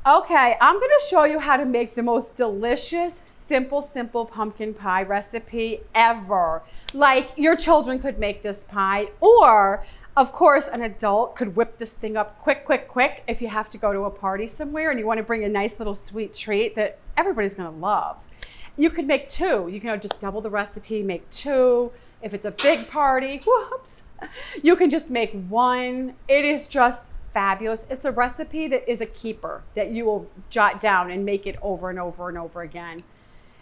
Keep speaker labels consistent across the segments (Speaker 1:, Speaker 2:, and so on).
Speaker 1: Okay, I'm going to show you how to make the most delicious, simple pumpkin pie recipe ever. Like, your children could make this pie, or of course an adult could whip this thing up quick if you have to go to a party somewhere and you want to bring a nice little sweet treat that everybody's going to love. You could make two. You can just double the recipe, make two. If it's a big party, whoops, you can just make one. It is just fabulous. It's a recipe that is a keeper that you will jot down and make it over and over again.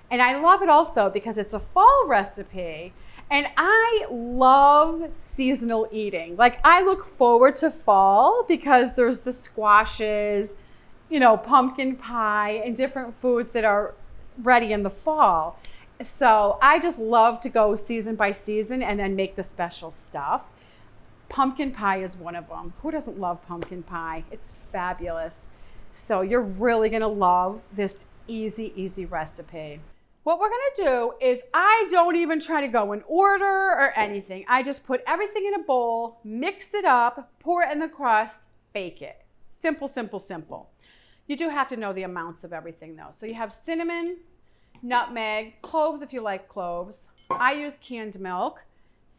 Speaker 1: And I love it also because it's a fall recipe, and I love seasonal eating. Like, I look forward to fall because there's the squashes, you know, pumpkin pie and different foods that are ready in the fall. So I just love to go season by season and then make the special stuff. Pumpkin pie is one of them. Who doesn't love pumpkin pie? It's fabulous. So you're really gonna love this easy recipe. What we're gonna do is, I don't even try to go in order or anything. I just put everything in a bowl, mix it up, pour it in the crust, bake it. Simple. You do have to know the amounts of everything though. So you have cinnamon, nutmeg, cloves if you like cloves. I use canned milk,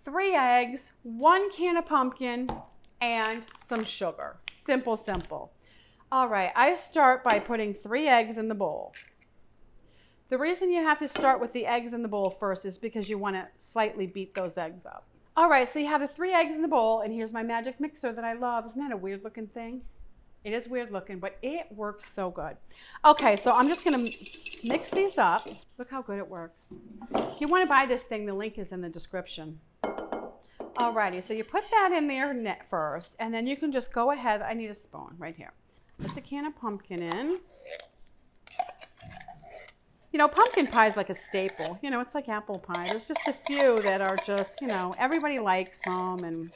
Speaker 1: 3 eggs, 1 can of pumpkin, and some sugar. Simple. All right, I start by putting 3 eggs in the bowl. The reason you have to start with the eggs in the bowl first is because you want to slightly beat those eggs up. All right, so you have the 3 eggs in the bowl, and here's my magic mixer that I love. Isn't that a weird looking thing? It is weird looking, but it works so good. Okay, so I'm just gonna mix these up. Look how good it works. If you want to buy this thing, the link is in the description. Alrighty, so you put that in there first, and then you can just go ahead. I need a spoon right here. Put the can of pumpkin in. You know, pumpkin pie is like a staple. You know, it's like apple pie. There's just a few that are just, you know, everybody likes them. And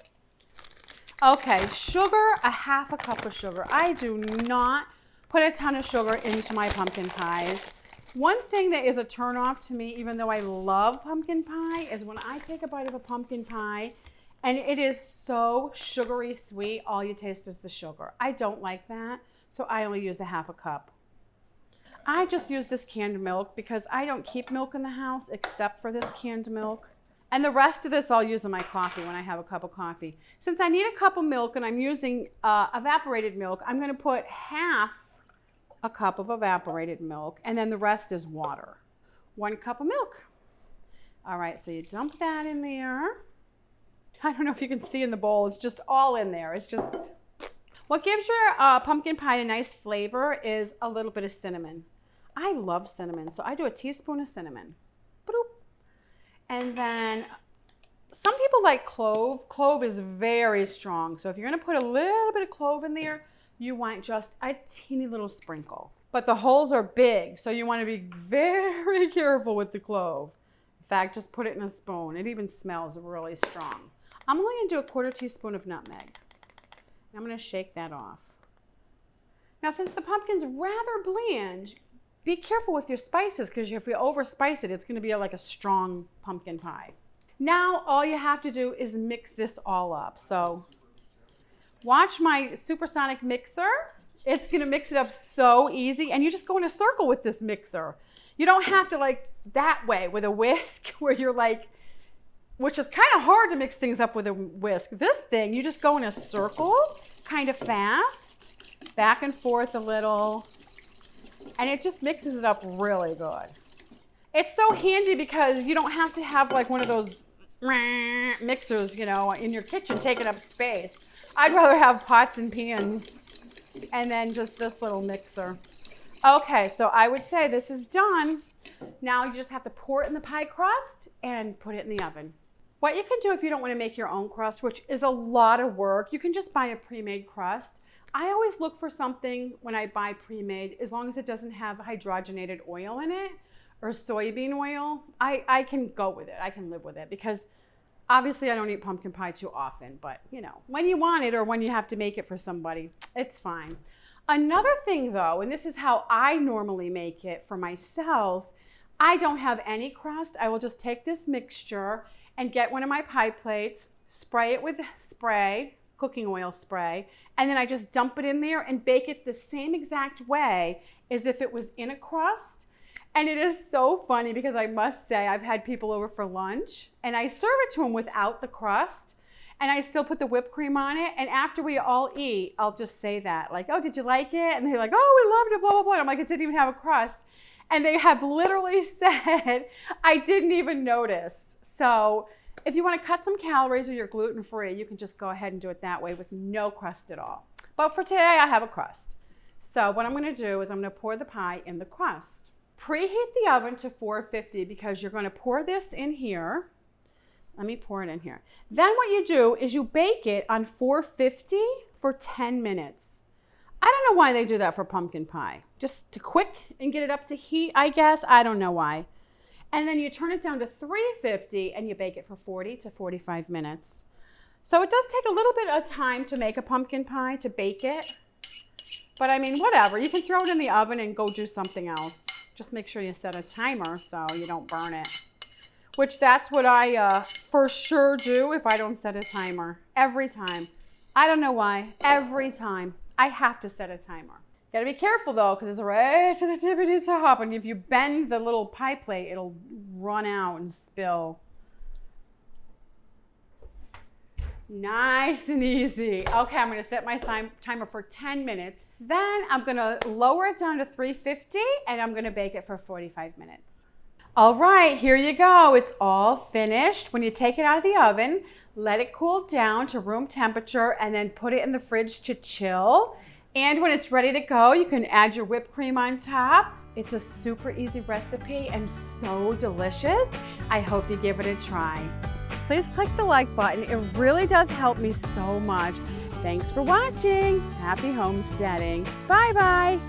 Speaker 1: okay, sugar, a half a cup of sugar. I do not put a ton of sugar into my pumpkin pies. One thing that is a turnoff to me, even though I love pumpkin pie, is when I take a bite of a pumpkin pie and it is so sugary sweet, all you taste is the sugar. I don't like that, so I only use a half a cup. I just use this canned milk because I don't keep milk in the house except for this canned milk. And the rest of this I'll use in my coffee when I have a cup of coffee. Since I need a cup of milk and I'm using evaporated milk, I'm gonna put half a cup of evaporated milk, and then the rest is water. 1 cup of milk. All right, so you dump that in there. I don't know if you can see in the bowl, it's just all in there. It's just, what gives your pumpkin pie a nice flavor is a little bit of cinnamon. I love cinnamon, so I do a teaspoon of cinnamon. Boop. And then some people like clove. Clove is very strong, so if you're gonna put a little bit of clove in there, you want just a teeny little sprinkle. But the holes are big, so you want to be very careful with the clove. In fact, just put it in a spoon. It even smells really strong. I'm only going to do a 1/4 teaspoon of nutmeg. I'm going to shake that off. Now, since the pumpkin's rather bland, be careful with your spices, because if you overspice it, it's going to be like a strong pumpkin pie. Now, all you have to do is mix this all up. So watch my supersonic mixer. It's gonna mix it up so easy, and you just go in a circle with this mixer. You don't have to like that way with a whisk where you're like, which is kind of hard to mix things up with a whisk. This thing, you just go in a circle, kind of fast, back and forth a little, and it just mixes it up really good. It's so handy because you don't have to have like one of those mixers, you know, in your kitchen taking up space. I'd rather have pots and pans and then just this little mixer. Okay, so I would say this is done. Now you just have to pour it in the pie crust and put it in the oven. What you can do if you don't want to make your own crust, which is a lot of work, you can just buy a pre-made crust. I always look for something when I buy pre-made, as long as it doesn't have hydrogenated oil in it or soybean oil, I can go with it. I can live with it, because obviously I don't eat pumpkin pie too often, but you know, when you want it or when you have to make it for somebody, it's fine. Another thing though, and this is how I normally make it for myself, I don't have any crust. I will just take this mixture and get one of my pie plates, spray it with spray, cooking oil spray, and then I just dump it in there and bake it the same exact way as if it was in a crust. And it is so funny because I must say I've had people over for lunch and I serve it to them without the crust, and I still put the whipped cream on it. And after we all eat, I'll just say that, like, oh, did you like it? And they're like, oh, we loved it, blah, blah, blah. And I'm like, it didn't even have a crust. And they have literally said, I didn't even notice. So if you want to cut some calories or you're gluten-free, you can just go ahead and do it that way with no crust at all. But for today, I have a crust. So what I'm going to do is I'm going to pour the pie in the crust. Preheat the oven to 450 because you're going to pour this in here. Let me pour it in here. Then what you do is you bake it on 450 for 10 minutes. I don't know why they do that for pumpkin pie. Just to quick and get it up to heat, I guess. I don't know why. And then you turn it down to 350 and you bake it for 40 to 45 minutes. So it does take a little bit of time to make a pumpkin pie, to bake it. But I mean, whatever. You can throw it in the oven and go do something else. Just make sure you set a timer so you don't burn it. Which that's what I for sure do if I don't set a timer. Every time. I don't know why. Every time. I have to set a timer. Gotta be careful though, because it's right to the tippity top. And if you bend the little pie plate, it'll run out and spill. Nice and easy. Okay, I'm gonna set my timer for 10 minutes. Then I'm gonna lower it down to 350 and I'm gonna bake it for 45 minutes. All right, here you go. It's all finished. When you take it out of the oven, let it cool down to room temperature and then put it in the fridge to chill. And when it's ready to go, you can add your whipped cream on top. It's a super easy recipe and so delicious. I hope you give it a try. Please click the like button. It really does help me so much. Thanks for watching. Happy homesteading. Bye-bye.